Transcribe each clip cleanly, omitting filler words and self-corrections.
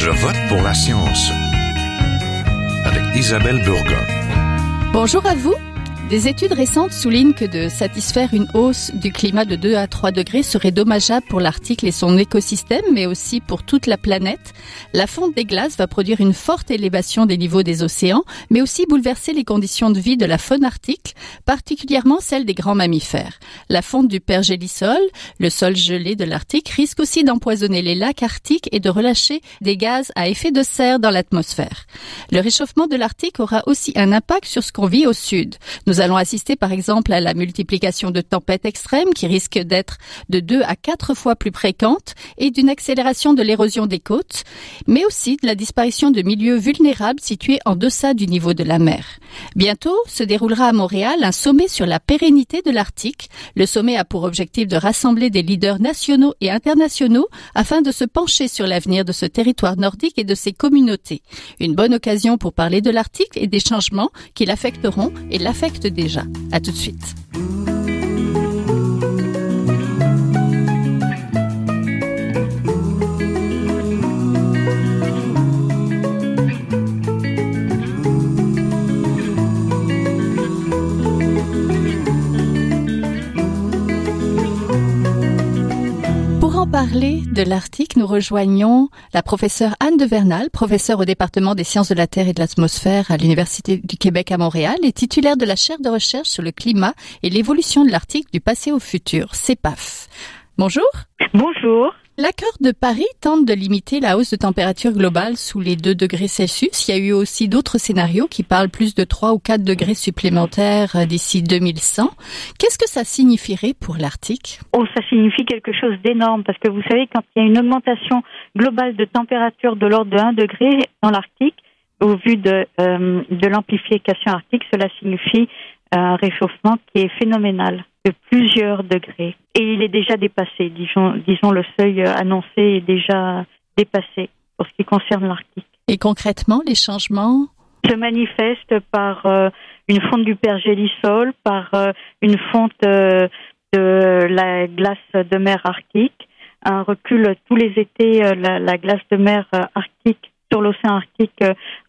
Je vote pour la science avec Isabelle Burgon. Bonjour à vous. Des études récentes soulignent que de satisfaire une hausse du climat de 2 à 3 degrés serait dommageable pour l'Arctique et son écosystème, mais aussi pour toute la planète. La fonte des glaces va produire une forte élévation des niveaux des océans, mais aussi bouleverser les conditions de vie de la faune arctique, particulièrement celle des grands mammifères. La fonte du pergélisol, le sol gelé de l'Arctique, risque aussi d'empoisonner les lacs arctiques et de relâcher des gaz à effet de serre dans l'atmosphère. Le réchauffement de l'Arctique aura aussi un impact sur ce qu'on vit au sud. Nous allons assister par exemple à la multiplication de tempêtes extrêmes qui risquent d'être de 2 à 4 fois plus fréquentes et d'une accélération de l'érosion des côtes, mais aussi de la disparition de milieux vulnérables situés en deçà du niveau de la mer. Bientôt se déroulera à Montréal un sommet sur la pérennité de l'Arctique. Le sommet a pour objectif de rassembler des leaders nationaux et internationaux afin de se pencher sur l'avenir de ce territoire nordique et de ses communautés. Une bonne occasion pour parler de l'Arctique et des changements qui l'affecteront et l'affectent déjà. À tout de suite. Pour en parler de l'Arctique, nous rejoignons la professeure Anne de Vernal, professeure au département des sciences de la Terre et de l'atmosphère à l'Université du Québec à Montréal et titulaire de la chaire de recherche sur le climat et l'évolution de l'Arctique du passé au futur, CEPAF. Bonjour. Bonjour. L'accord de Paris tente de limiter la hausse de température globale sous les 2 degrés Celsius. Il y a eu aussi d'autres scénarios qui parlent plus de 3 ou 4 degrés supplémentaires d'ici 2100. Qu'est-ce que ça signifierait pour l'Arctique? Ça signifie quelque chose d'énorme parce que vous savez, quand il y a une augmentation globale de température de l'ordre de 1 degré dans l'Arctique, au vu de l'amplification arctique, cela signifie un réchauffement qui est phénoménal, de plusieurs degrés. Et il est déjà dépassé, disons le seuil annoncé est déjà dépassé pour ce qui concerne l'Arctique. Et concrètement, les changements se manifestent par une fonte du pergélisol, par une fonte de la glace de mer arctique, un recul tous les étés, la glace de mer arctique sur l'océan Arctique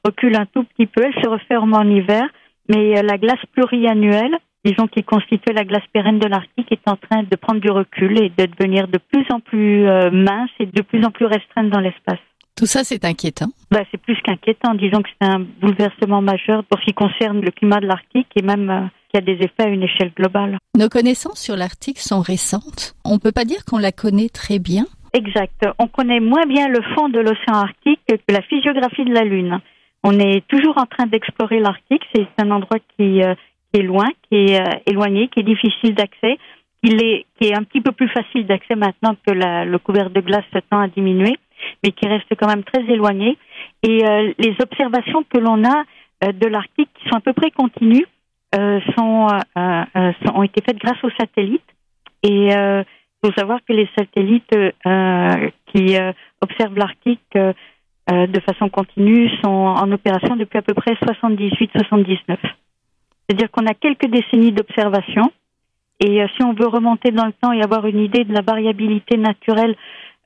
recule un tout petit peu, elle se referme en hiver, mais la glace pluriannuelle, disons qui constituait la glace pérenne de l'Arctique, est en train de prendre du recul et de devenir de plus en plus mince et de plus en plus restreinte dans l'espace. Tout ça, c'est inquiétant. C'est plus qu'inquiétant. Disons que c'est un bouleversement majeur pour ce qui concerne le climat de l'Arctique et même qui a des effets à une échelle globale. Nos connaissances sur l'Arctique sont récentes. On ne peut pas dire qu'on la connaît très bien. Exact. On connaît moins bien le fond de l'océan Arctique que la physiographie de la Lune. On est toujours en train d'explorer l'Arctique. C'est un endroit qui est loin, qui est éloigné, qui est difficile d'accès, qui est un petit peu plus facile d'accès maintenant que le couvert de glace tend à diminuer, mais qui reste quand même très éloigné. Et les observations que l'on a de l'Arctique, qui sont à peu près continues, ont été faites grâce aux satellites. Et il faut savoir que les satellites qui observent l'Arctique de façon continue sont en opération depuis à peu près 78-79. C'est-à-dire qu'on a quelques décennies d'observation et si on veut remonter dans le temps et avoir une idée de la variabilité naturelle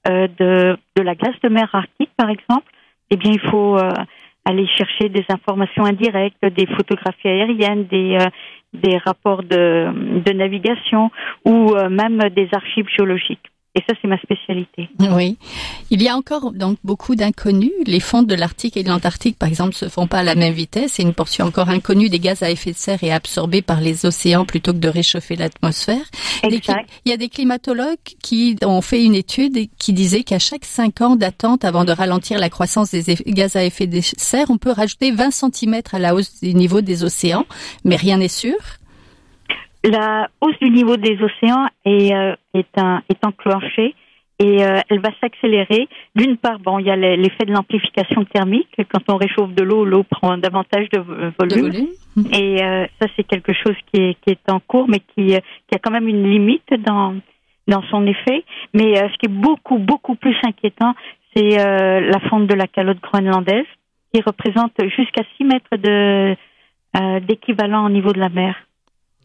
de la glace de mer arctique, par exemple, eh bien il faut aller chercher des informations indirectes, des photographies aériennes, des rapports de navigation ou même des archives géologiques. Et ça, c'est ma spécialité. Oui. Il y a encore donc beaucoup d'inconnus. Les fontes de l'Arctique et de l'Antarctique, par exemple, se font pas à la même vitesse. Et une portion encore inconnue des gaz à effet de serre est absorbée par les océans plutôt que de réchauffer l'atmosphère. Exact. Il y a des climatologues qui ont fait une étude qui disait qu'à chaque 5 ans d'attente avant de ralentir la croissance des gaz à effet de serre, on peut rajouter 20 cm à la hausse du niveau des océans. Mais rien n'est sûr. La hausse du niveau des océans est enclenchée et elle va s'accélérer. D'une part, il y a l'effet de l'amplification thermique. Quand on réchauffe de l'eau prend davantage de volume. Et ça, c'est quelque chose qui est en cours, mais qui a quand même une limite dans son effet. Mais ce qui est beaucoup, beaucoup plus inquiétant, c'est la fonte de la calotte groenlandaise, qui représente jusqu'à 6 mètres d'équivalent au niveau de la mer.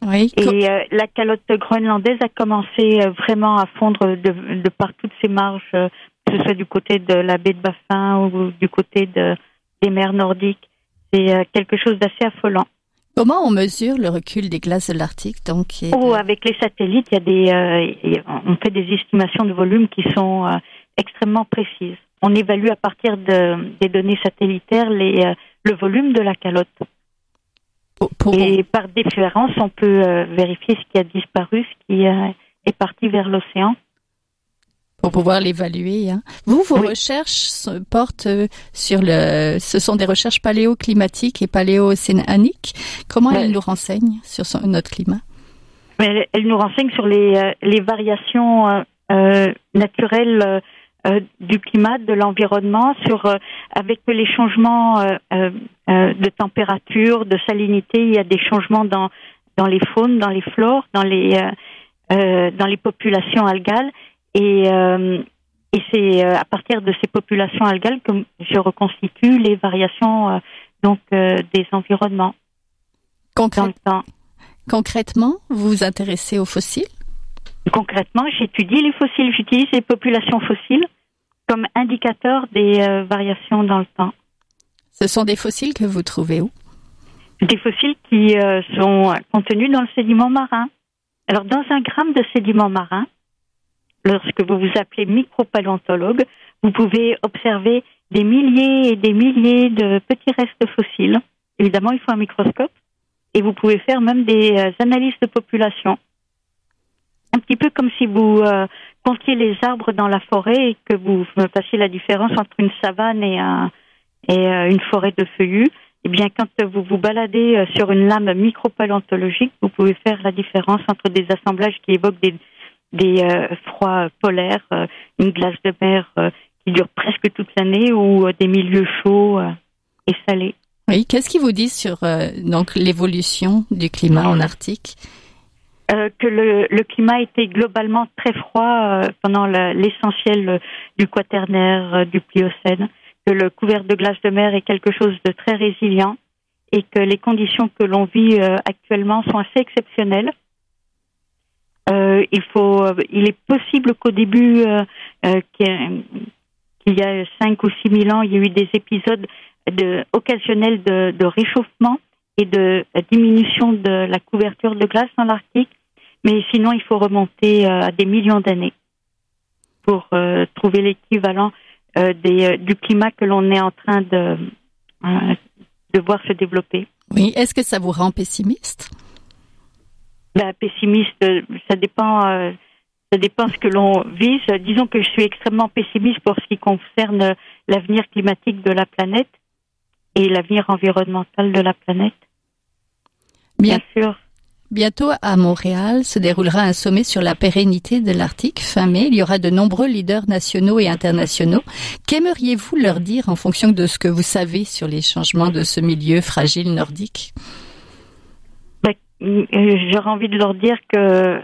Oui. Et la calotte groenlandaise a commencé vraiment à fondre de par toutes ses marges, que ce soit du côté de la baie de Baffin ou du côté des mers nordiques. C'est quelque chose d'assez affolant. Comment on mesure le recul des glaces de l'Arctique Avec les satellites, on fait des estimations de volume qui sont extrêmement précises. On évalue à partir des données satellitaires le volume de la calotte. Et par différence, on peut vérifier ce qui a disparu, ce qui est parti vers l'océan. Pour pouvoir l'évaluer. Hein. Vos recherches se portent ce sont des recherches paléoclimatiques et paléo-océaniques. Comment elles nous renseignent sur notre climat? Elles nous renseignent sur les variations naturelles du climat, de l'environnement, avec les changements de température, de salinité. Il y a des changements dans les faunes, dans les flores, dans les populations algales. Et c'est à partir de ces populations algales que je reconstitue les variations des environnements dans le temps. Concrètement, vous vous intéressez aux fossiles? Concrètement, j'étudie les fossiles. J'utilise les populations fossiles comme indicateur des variations dans le temps. Ce sont des fossiles que vous trouvez où? Des fossiles qui sont contenus dans le sédiment marin. Alors, dans un gramme de sédiment marin, lorsque vous vous appelez micropaléontologue, vous pouvez observer des milliers et des milliers de petits restes fossiles. Évidemment, il faut un microscope. Et vous pouvez faire même des analyses de population. Un petit peu comme si vous comptiez les arbres dans la forêt et que vous fassiez la différence entre une savane et une forêt de feuillus. Eh bien, quand vous vous baladez sur une lame micropaléontologique, vous pouvez faire la différence entre des assemblages qui évoquent des froids polaires, une glace de mer qui dure presque toute l'année ou des milieux chauds et salés. Oui, qu'est-ce qu'ils vous disent sur l'évolution du climat en Arctique? Que le climat était globalement très froid pendant l'essentiel du Quaternaire, du Pliocène, que le couvert de glace de mer est quelque chose de très résilient et que les conditions que l'on vit actuellement sont assez exceptionnelles. Il est possible qu'au début, qu'il y a 5 ou 6 000 ans, il y a eu des épisodes occasionnels de réchauffement et de diminution de la couverture de glace dans l'Arctique. Mais sinon, il faut remonter à des millions d'années pour trouver l'équivalent du climat que l'on est en train de voir se développer. Oui, est-ce que ça vous rend pessimiste? Pessimiste, ça dépend ce que l'on vise. Disons que je suis extrêmement pessimiste pour ce qui concerne l'avenir climatique de la planète et l'avenir environnemental de la planète. Bien sûr. Bientôt, à Montréal, se déroulera un sommet sur la pérennité de l'Arctique. Fin mai, il y aura de nombreux leaders nationaux et internationaux. Qu'aimeriez-vous leur dire en fonction de ce que vous savez sur les changements de ce milieu fragile nordique? J'aurais envie de leur dire que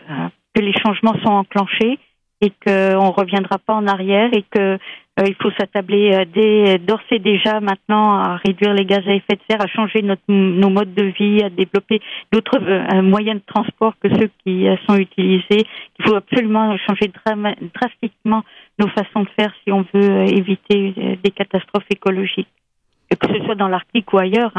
les changements sont enclenchés et qu'on ne reviendra pas en arrière et que il faut s'attabler d'ores et déjà maintenant à réduire les gaz à effet de serre, à changer nos modes de vie, à développer d'autres moyens de transport que ceux qui sont utilisés. Il faut absolument changer drastiquement nos façons de faire si on veut éviter des catastrophes écologiques, que ce soit dans l'Arctique ou ailleurs.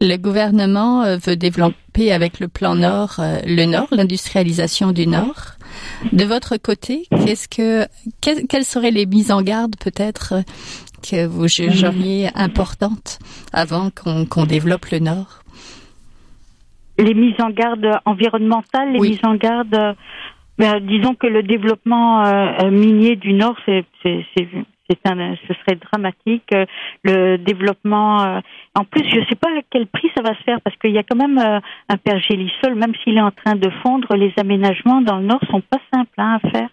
Le gouvernement veut développer avec le plan Nord, l'industrialisation du Nord. De votre côté, quelles seraient les mises en garde peut-être que vous jugeriez importantes avant qu'on développe le Nord? Les mises en garde environnementales, mises en garde, disons que le développement minier du Nord, ce serait dramatique. Le développement, en plus, je ne sais pas à quel prix ça va se faire parce qu'il y a quand même un pergélisol, même s'il est en train de fondre, les aménagements dans le Nord sont pas simples à faire.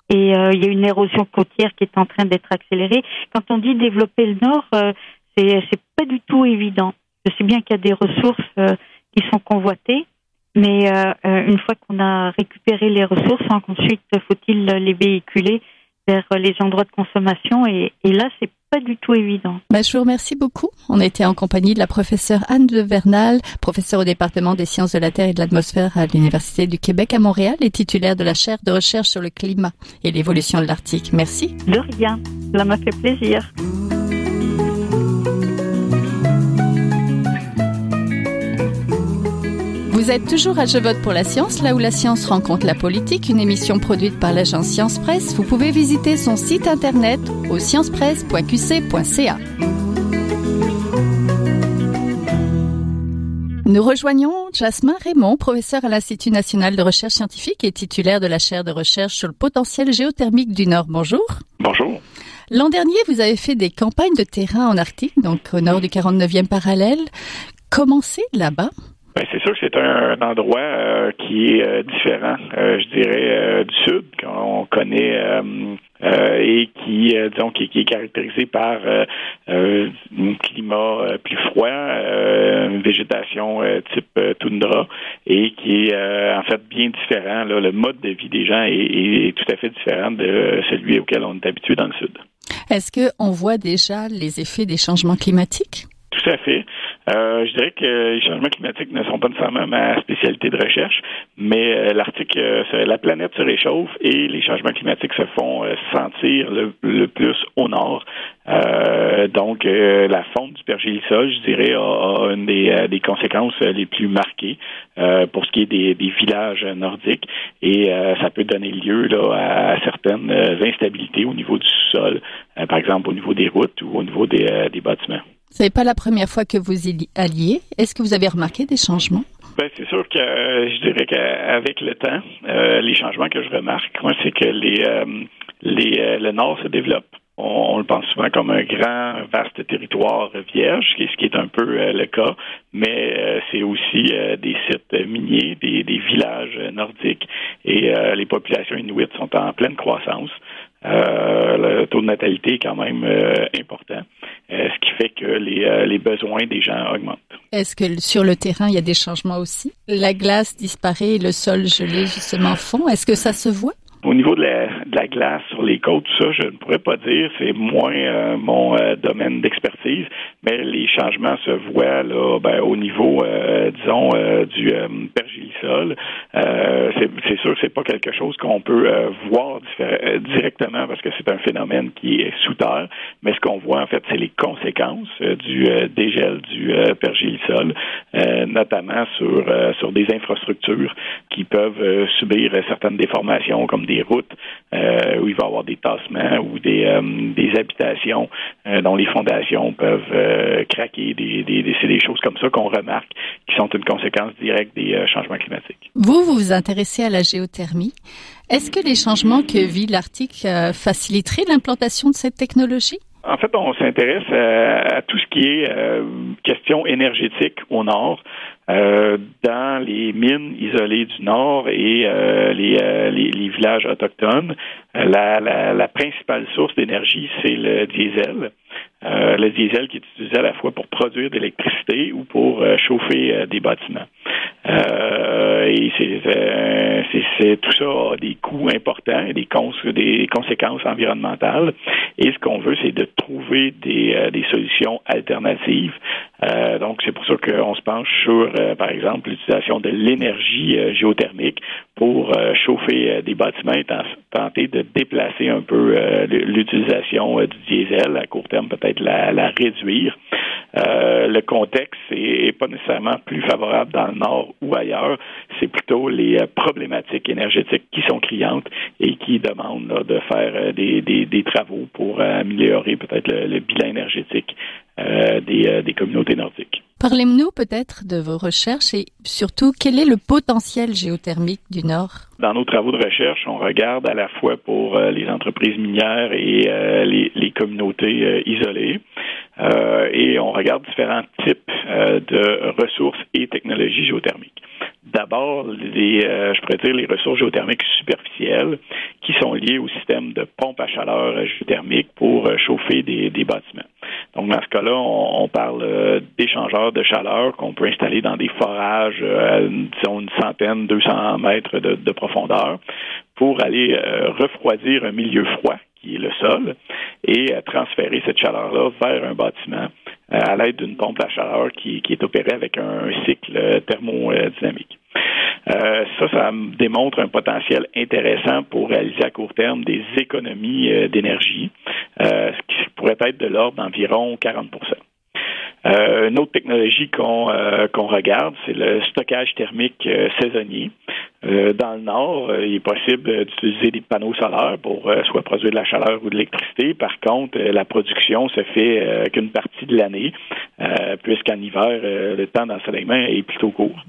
Et il y a une érosion côtière qui est en train d'être accélérée. Quand on dit développer le Nord, c'est pas du tout évident. Je sais bien qu'il y a des ressources qui sont convoitées, mais une fois qu'on a récupéré les ressources, ensuite faut-il les véhiculer vers les endroits de consommation et là c'est pas du tout évident. Je vous remercie beaucoup. On était en compagnie de la professeure Anne de Vernal, professeure au département des sciences de la Terre et de l'atmosphère à l'Université du Québec à Montréal et titulaire de la chaire de recherche sur le climat et l'évolution de l'Arctique. Merci. De rien. Ça m'a fait plaisir. Vous êtes toujours à Je vote pour la science, là où la science rencontre la politique, une émission produite par l'agence Science Presse. Vous pouvez visiter son site internet au sciencepresse.qc.ca. Nous rejoignons Jasmin Raymond, professeur à l'Institut national de recherche scientifique et titulaire de la chaire de recherche sur le potentiel géothermique du Nord. Bonjour. Bonjour. L'an dernier, vous avez fait des campagnes de terrain en Arctique, donc au nord du 49e parallèle. Comment c'est là-bas? C'est sûr que c'est un endroit qui est différent, je dirais, du sud, qu'on connaît et qui est caractérisé par un climat plus froid, une végétation type toundra, et qui est en fait bien différent. Là, le mode de vie des gens est tout à fait différent de celui auquel on est habitué dans le sud. Est-ce qu'on voit déjà les effets des changements climatiques? Tout à fait. Je dirais que les changements climatiques ne sont pas nécessairement ma spécialité de recherche, mais l'Arctique, la planète se réchauffe et les changements climatiques se font sentir le plus au nord. Donc, la fonte du pergélisol, je dirais, a une des conséquences les plus marquées pour ce qui est des villages nordiques, et ça peut donner lieu là, à certaines instabilités au niveau du sous-sol, par exemple au niveau des routes ou au niveau des bâtiments. Ce n'est pas la première fois que vous y alliez. Est-ce que vous avez remarqué des changements? C'est sûr que je dirais qu'avec le temps, les changements que je remarque, moi, c'est que le Nord se développe. On le pense souvent comme un grand, vaste territoire vierge, ce qui est un peu le cas, mais c'est aussi des sites miniers, des villages nordiques, et les populations inuites sont en pleine croissance. Le taux de natalité est quand même important, ce qui fait que les besoins des gens augmentent. Est-ce que sur le terrain, il y a des changements aussi? La glace disparaît et le sol gelé, justement, fond. Est-ce que ça se voit? Au niveau de la glace sur les côtes, tout ça, je ne pourrais pas dire. C'est moins mon domaine d'expertise, mais les changements se voient là, au niveau, du pergélisol. C'est sûr que c'est pas quelque chose qu'on peut voir directement parce que c'est un phénomène qui est sous terre, mais ce qu'on voit en fait, c'est les conséquences du dégel du pergélisol, notamment sur des infrastructures qui peuvent subir certaines déformations comme des routes où il va y avoir des tassements ou des habitations dont les fondations peuvent craquer. C'est des choses comme ça qu'on remarque qui sont une conséquence directe des changements climatiques. Vous vous intéressez à la géothermie. Est-ce que les changements que vit l'Arctique faciliteraient l'implantation de cette technologie? En fait, on s'intéresse à tout ce qui est question énergétique au nord, dans les mines isolées du nord et les villages autochtones. La principale source d'énergie, c'est le diesel. Le diesel qui est utilisé à la fois pour produire de l'électricité ou pour chauffer des bâtiments. Et c'est tout ça a des coûts importants et des conséquences environnementales. Et ce qu'on veut, c'est de trouver des solutions alternatives. Donc, c'est pour ça qu'on se penche sur, par exemple, l'utilisation de l'énergie géothermique pour chauffer des bâtiments et tenter de déplacer un peu l'utilisation du diesel, à court terme peut-être la réduire. Le contexte est pas nécessairement plus favorable dans le nord ou ailleurs, c'est plutôt les problématiques énergétiques qui sont criantes et qui demandent là, de faire des travaux pour améliorer peut-être le bilan énergétique des communautés nordiques. Parlez-nous peut-être de vos recherches et surtout, quel est le potentiel géothermique du Nord? Dans nos travaux de recherche, on regarde à la fois pour les entreprises minières et les communautés isolées. Et on regarde différents types de ressources et technologies géothermiques. D'abord, je pourrais dire les ressources géothermiques superficielles qui sont liées au système de pompe à chaleur géothermique pour chauffer des bâtiments. Donc, dans ce cas-là, on parle d'échangeurs de chaleur qu'on peut installer dans des forages, disons une centaine, 200 mètres de profondeur pour aller refroidir un milieu froid qui est le sol, et transférer cette chaleur-là vers un bâtiment à l'aide d'une pompe à chaleur qui est opérée avec un cycle thermodynamique. Ça démontre un potentiel intéressant pour réaliser à court terme des économies d'énergie, ce qui pourrait être de l'ordre d'environ 40%. Une autre technologie qu'on regarde, c'est le stockage thermique saisonnier. Dans le nord, il est possible d'utiliser des panneaux solaires pour soit produire de la chaleur ou de l'électricité. Par contre, la production se fait qu'une partie de l'année, puisqu'en hiver, le temps d'ensoleillement est plutôt court.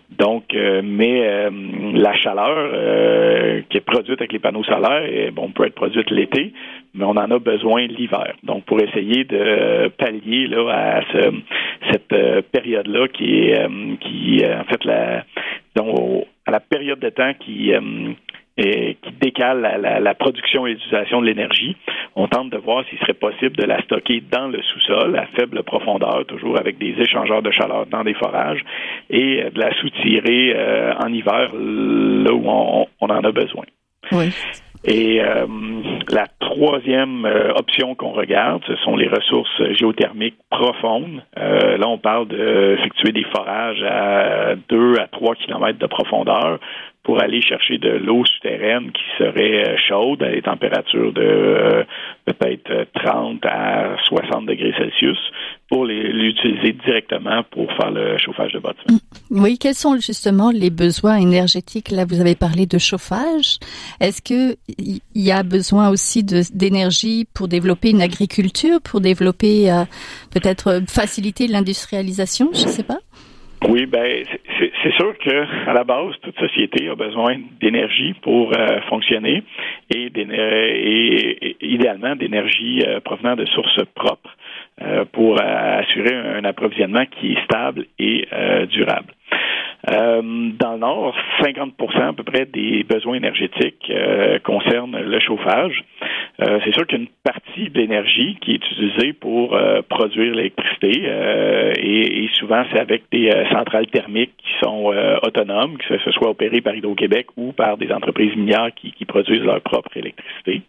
Donc, la chaleur qui est produite avec les panneaux solaires, peut être produite l'été, mais on en a besoin l'hiver. Donc, pour essayer de pallier là à cette période-là qui est en fait à la période de temps qui décale la production et l'utilisation de l'énergie, on tente de voir s'il serait possible de la stocker dans le sous-sol à faible profondeur, toujours avec des échangeurs de chaleur dans des forages, et de la soutirer en hiver là où on en a besoin. Oui. Et la troisième option qu'on regarde, ce sont les ressources géothermiques profondes. Là, on parle d'effectuer des forages à 2 à 3 kilomètres de profondeur pour aller chercher de l'eau souterraine qui serait chaude à des températures de peut-être 30 à 60 degrés Celsius pour l'utiliser directement pour faire le chauffage de bâtiments. Oui, quels sont justement les besoins énergétiques? Là, vous avez parlé de chauffage. Est-ce que il y a besoin aussi d'énergie pour développer une agriculture, pour développer peut-être faciliter l'industrialisation? Je ne sais pas. Oui, c'est sûr que à la base, toute société a besoin d'énergie pour fonctionner et idéalement d'énergie provenant de sources propres pour assurer un approvisionnement qui est stable et durable. Dans le Nord, 50% à peu près des besoins énergétiques concernent le chauffage. C'est sûr qu'une partie de l'énergie qui est utilisée pour produire l'électricité et souvent c'est avec des centrales thermiques qui sont autonomes, que ce soit opérées par Hydro-Québec ou par des entreprises minières qui produisent leur propre électricité.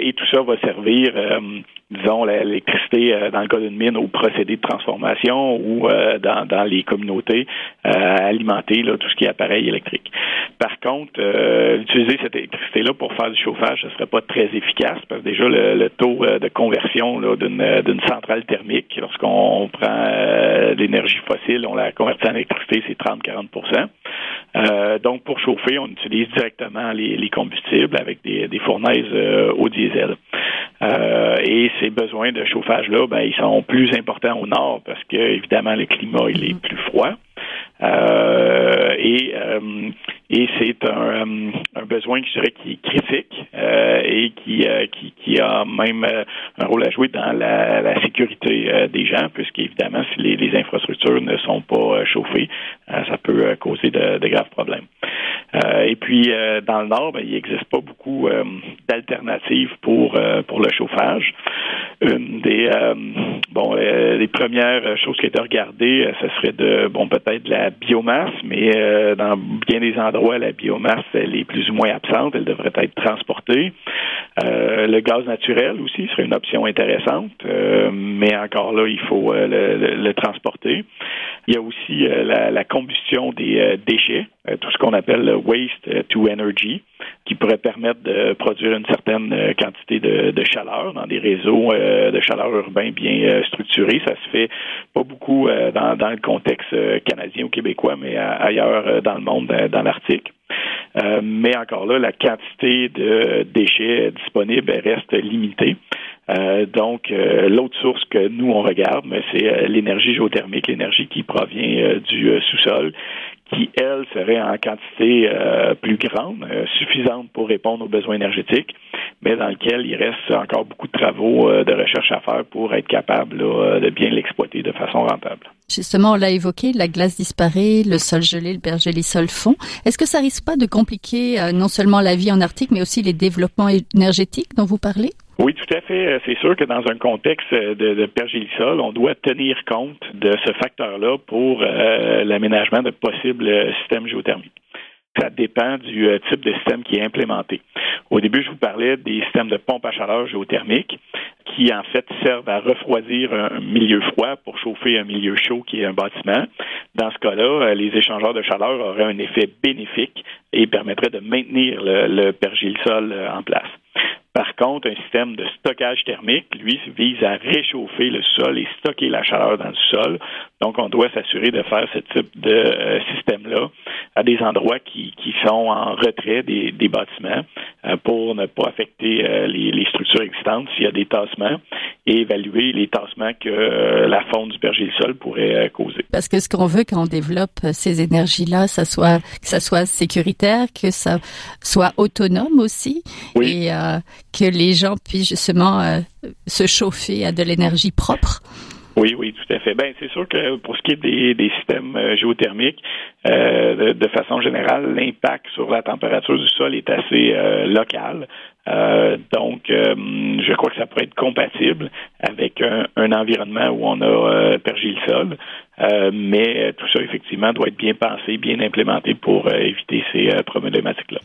Et tout ça va servir, disons, l'électricité dans le cas d'une mine au procédé de transformation ou dans les communautés à alimenter là, tout ce qui est appareil électrique. Par contre, utiliser cette électricité-là pour faire du chauffage, ce ne serait pas très efficace parce que déjà le taux de conversion là, d'une centrale thermique, lorsqu'on prend l'énergie fossile, on la convertit en électricité, c'est 30-40%. Donc, pour chauffer, on utilise directement les combustibles avec des fournaises au diesel. Et ces besoins de chauffage-là, ils sont plus importants au nord parce que, évidemment, le climat il est plus froid. Et c'est un besoin, je dirais, qui est critique et qui a même un rôle à jouer dans la sécurité des gens, puisqu'évidemment, si les infrastructures ne sont pas chauffées, ça peut causer de graves problèmes. Et puis, dans le Nord, il n'existe pas beaucoup d'alternatives pour le chauffage. Une des premières choses qui a été regardée, ce serait peut-être de la biomasse, mais dans bien des endroits, la biomasse, elle est plus ou moins absente, elle devrait être transportée. Le gaz naturel aussi serait une option intéressante, mais encore là, il faut le transporter. Il y a aussi la combustion des déchets, tout ce qu'on appelle le waste to energy, qui pourrait permettre de produire une certaine quantité de chaleur dans des réseaux de chaleur urbains bien structurés. Ça se fait pas beaucoup dans le contexte canadien ou québécois, mais ailleurs dans le monde, dans l'Arctique. Mais encore là, la quantité de déchets disponibles reste limitée. Donc, l'autre source que nous, on regarde, c'est l'énergie géothermique, l'énergie qui provient du sous-sol, qui, elle, serait en quantité plus grande, suffisante pour répondre aux besoins énergétiques, mais dans lequel il reste encore beaucoup de travaux de recherche à faire pour être capable de bien l'exploiter de façon rentable. Justement, on l'a évoqué, la glace disparaît, le sol gelé, le pergélisol fond. Est-ce que ça risque pas de compliquer non seulement la vie en Arctique, mais aussi les développements énergétiques dont vous parlez? Oui, tout à fait. C'est sûr que dans un contexte de pergélisol, on doit tenir compte de ce facteur-là pour l'aménagement de possibles systèmes géothermiques. Ça dépend du type de système qui est implémenté. Au début, je vous parlais des systèmes de pompe à chaleur géothermique qui, en fait, servent à refroidir un milieu froid pour chauffer un milieu chaud qui est un bâtiment. Dans ce cas-là, les échangeurs de chaleur auraient un effet bénéfique et permettraient de maintenir le pergélisol en place. Par contre, un système de stockage thermique, lui, vise à réchauffer le sol et stocker la chaleur dans le sol. Donc, on doit s'assurer de faire ce type de système-là à des endroits qui sont en retrait des bâtiments pour ne pas affecter les structures existantes s'il y a des tassements et évaluer les tassements que la fonte du pergélisol pourrait causer. Parce que ce qu'on veut quand on développe ces énergies-là, que ça soit sécuritaire, que ça soit autonome aussi, oui. Et que les gens puissent justement se chauffer à de l'énergie propre. Oui, tout à fait. Ben, c'est sûr que pour ce qui est des systèmes géothermiques, de façon générale, l'impact sur la température du sol est assez local. Donc, je crois que ça pourrait être compatible avec un environnement où on a pergélisol, mais tout ça, effectivement, doit être bien pensé, bien implémenté pour éviter ces problématiques-là.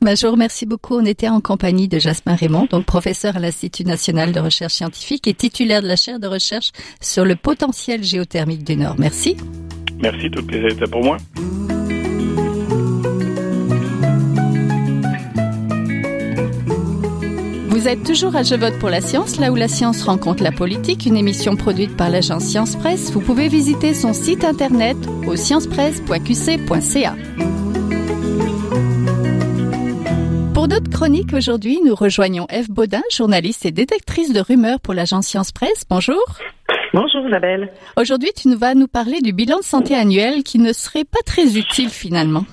Je vous remercie beaucoup. On était en compagnie de Jasmin Raymond, donc professeur à l'Institut national de recherche scientifique et titulaire de la chaire de recherche sur le potentiel géothermique du Nord. Merci. Merci, tout le plaisir était pour moi. Vous êtes toujours à Je vote pour la science, là où la science rencontre la politique, une émission produite par l'agence Science Presse. Vous pouvez visiter son site internet au sciencepresse.qc.ca. Pour notre chronique aujourd'hui, nous rejoignons Ève Baudin, journaliste et détectrice de rumeurs pour l'agence Science Presse. Bonjour. Bonjour Isabelle. Aujourd'hui, tu vas nous parler du bilan de santé annuel qui ne serait pas très utile finalement.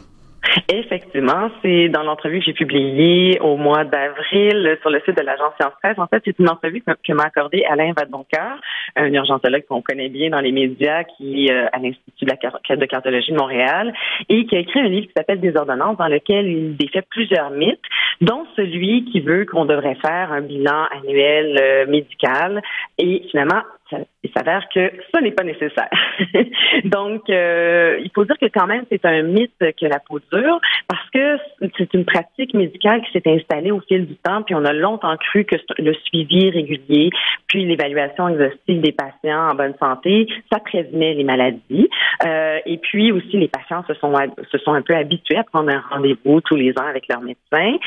Effectivement, c'est dans l'entrevue que j'ai publiée au mois d'avril sur le site de l'agence Science Presse. En fait, c'est une entrevue que m'a accordée Alain Vadeboncoeur, un urgentologue qu'on connaît bien dans les médias, qui est à l'Institut de cardiologie de Montréal et qui a écrit un livre qui s'appelle Des ordonnances, dans lequel il défait plusieurs mythes, dont celui qui veut qu'on devrait faire un bilan annuel médical. Et finalement, il s'avère que ça n'est pas nécessaire. Donc, il faut dire que quand même, c'est un mythe que la peau dure parce que c'est une pratique médicale qui s'est installée au fil du temps, puis on a longtemps cru que le suivi régulier, puis l'évaluation exhaustive des patients en bonne santé, ça prévenait les maladies. Et puis aussi, les patients se sont un peu habitués à prendre un rendez-vous tous les ans avec leur médecin.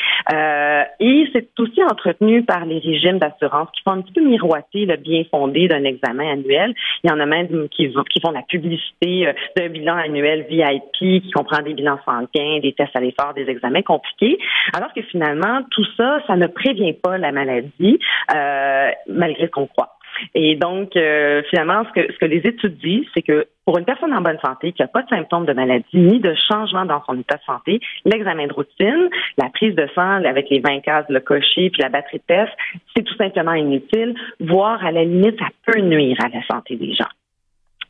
Et c'est aussi entretenu par les régimes d'assurance qui font un petit peu miroiter le bien fondé d'un examen annuel. Il y en a même qui font la publicité d'un bilan annuel VIP qui comprend des bilans sanguins, des tests à l'effort, des examens compliqués, alors que finalement, tout ça, ça ne prévient pas la maladie, malgré ce qu'on croit. Et donc, finalement, ce que les études disent, c'est que pour une personne en bonne santé qui n'a pas de symptômes de maladie ni de changement dans son état de santé, l'examen de routine, la prise de sang avec les 20 cases, le cocher puis la batterie de test, c'est tout simplement inutile, voire à la limite, ça peut nuire à la santé des gens.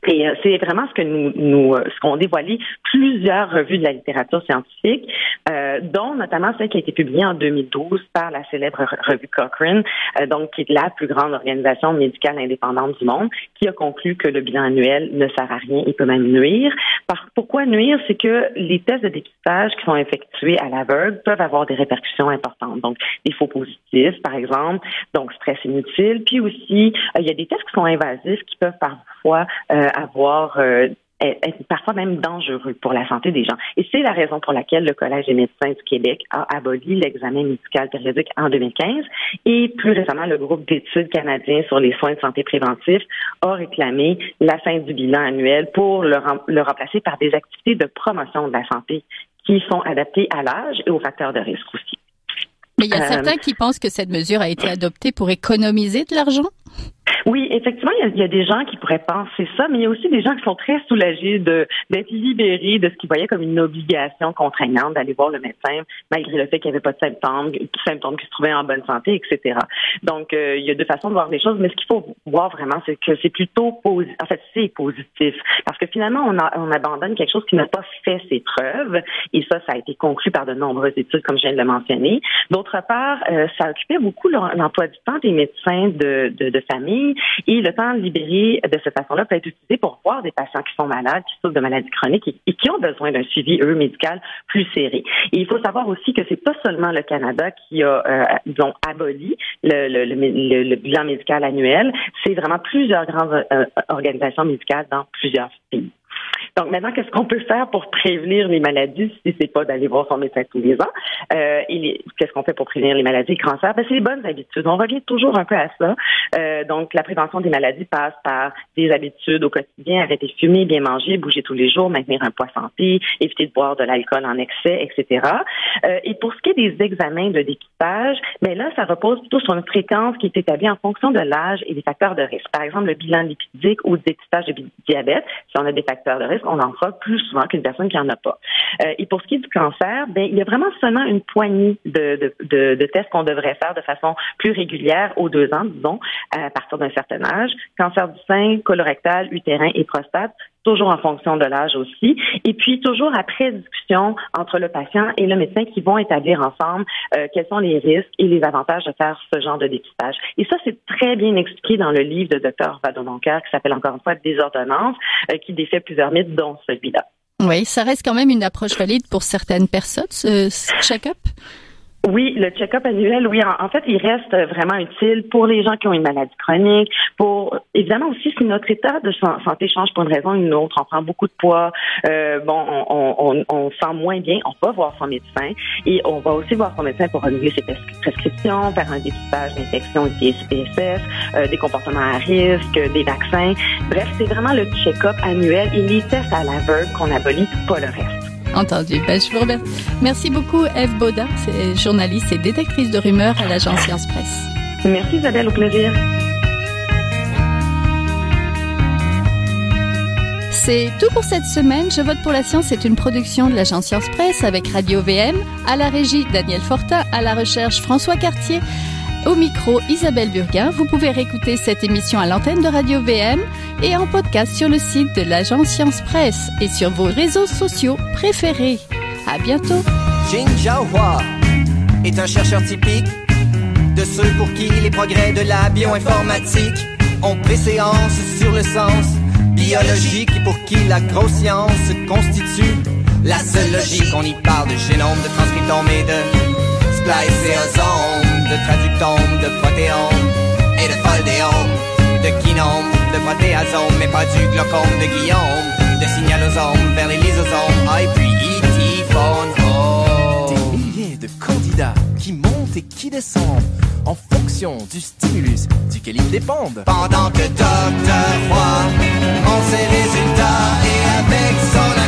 Et c'est vraiment ce que ce qu'ont dévoilé plusieurs revues de la littérature scientifique, dont notamment celle qui a été publiée en 2012 par la célèbre revue Cochrane, donc qui est la plus grande organisation médicale indépendante du monde, qui a conclu que le bilan annuel ne sert à rien et peut même nuire. Pourquoi nuire? C'est que les tests de dépistage qui sont effectués à l'aveugle peuvent avoir des répercussions importantes. Donc, des faux positifs, par exemple, donc stress inutile. Puis aussi, il y a des tests qui sont invasifs qui peuvent parfois être parfois même dangereux pour la santé des gens. Et c'est la raison pour laquelle le Collège des médecins du Québec a aboli l'examen médical périodique en 2015 et plus récemment, le groupe d'études canadien sur les soins de santé préventifs a réclamé la fin du bilan annuel pour le remplacer par des activités de promotion de la santé qui sont adaptées à l'âge et aux facteurs de risque aussi. Mais il y a certains qui pensent que cette mesure a été adoptée pour économiser de l'argent? Oui, effectivement, il y a des gens qui pourraient penser ça, mais il y a aussi des gens qui sont très soulagés d'être libérés de ce qu'ils voyaient comme une obligation contraignante d'aller voir le médecin, malgré le fait qu'il n'y avait pas de symptômes qui se trouvaient en bonne santé, etc. Donc, il y a deux façons de voir les choses, mais ce qu'il faut voir vraiment, c'est que c'est plutôt positif. En fait, c'est positif. Parce que finalement, on abandonne quelque chose qui n'a pas fait ses preuves, et ça a été conclu par de nombreuses études, comme je viens de le mentionner. D'autre part, ça occupait beaucoup l'emploi du temps des médecins de famille ligne. Et le temps libéré de cette façon-là peut être utilisé pour voir des patients qui sont malades, qui souffrent de maladies chroniques et qui ont besoin d'un suivi, médical plus serré. Et il faut savoir aussi que c'est pas seulement le Canada qui a, disons, aboli le bilan médical annuel. C'est vraiment plusieurs grandes organisations médicales dans plusieurs pays. Donc maintenant, qu'est-ce qu'on peut faire pour prévenir les maladies si c'est pas d'aller voir son médecin tous les ans? Qu'est-ce qu'on fait pour prévenir les maladies et le cancer? C'est les bonnes habitudes. On revient toujours un peu à ça. Donc la prévention des maladies passe par des habitudes au quotidien, arrêter de fumer, bien manger, bouger tous les jours, maintenir un poids santé, éviter de boire de l'alcool en excès, etc. Et pour ce qui est des examens de dépistage, mais là, ça repose plutôt sur une fréquence qui est établie en fonction de l'âge et des facteurs de risque. Par exemple, le bilan lipidique ou le dépistage de diabète, si on a des facteurs de risque, on en fera plus souvent qu'une personne qui en a pas. Et pour ce qui est du cancer, il y a vraiment seulement une poignée de tests qu'on devrait faire de façon plus régulière aux 2 ans, disons, à partir d'un certain âge. Cancer du sein, colorectal, utérin et prostate, toujours en fonction de l'âge aussi. Et puis, toujours après discussion entre le patient et le médecin qui vont établir ensemble quels sont les risques et les avantages de faire ce genre de dépistage. Et ça, c'est très bien expliqué dans le livre de Dr. Vadon-Doncoeur qui s'appelle encore une fois « Des ordonnances », qui défait plusieurs mythes, dont celui-là. Oui, ça reste quand même une approche valide pour certaines personnes, ce check-up? Oui, le check-up annuel, oui, en fait, il reste vraiment utile pour les gens qui ont une maladie chronique, évidemment aussi si notre état de santé change pour une raison ou une autre, on prend beaucoup de poids, on sent moins bien, on va voir son médecin et on va aussi voir son médecin pour renouveler ses prescriptions, faire un dépistage d'infection ITS-PSS, des comportements à risque, des vaccins. Bref, c'est vraiment le check-up annuel et les tests à l'aveugle qu'on abolit, pas le reste. Entendu. Je vous remercie. Merci beaucoup, Ève Baudin, c'est journaliste et détectrice de rumeurs à l'agence Science Presse. Merci Isabelle, au plaisir. C'est tout pour cette semaine. Je vote pour la science est une production de l'agence Science Presse avec Radio VM, à la régie Daniel Fortin, à la recherche François Cartier, au micro Isabelle Burguin. Vous pouvez réécouter cette émission à l'antenne de Radio VM et en podcast sur le site de l'agence Science Presse et sur vos réseaux sociaux préférés. À bientôt. Jin Jiahua est un chercheur typique de ceux pour qui les progrès de la bioinformatique ont préséance sur le sens biologique et pour qui la grosse science constitue la seule logique. On y parle de génome, de transcriptome et de spliceosome, de traductome, de protéome et de foldéome, de kinome, de protéasome, mais pas du glaucome de Guillaume, de signalosome vers les lysosomes, et puis E.T. phone home. Des milliers de candidats qui montent et qui descendent en fonction du stimulus duquel ils dépendent. Pendant que Dr. Roy monte ses résultats et avec son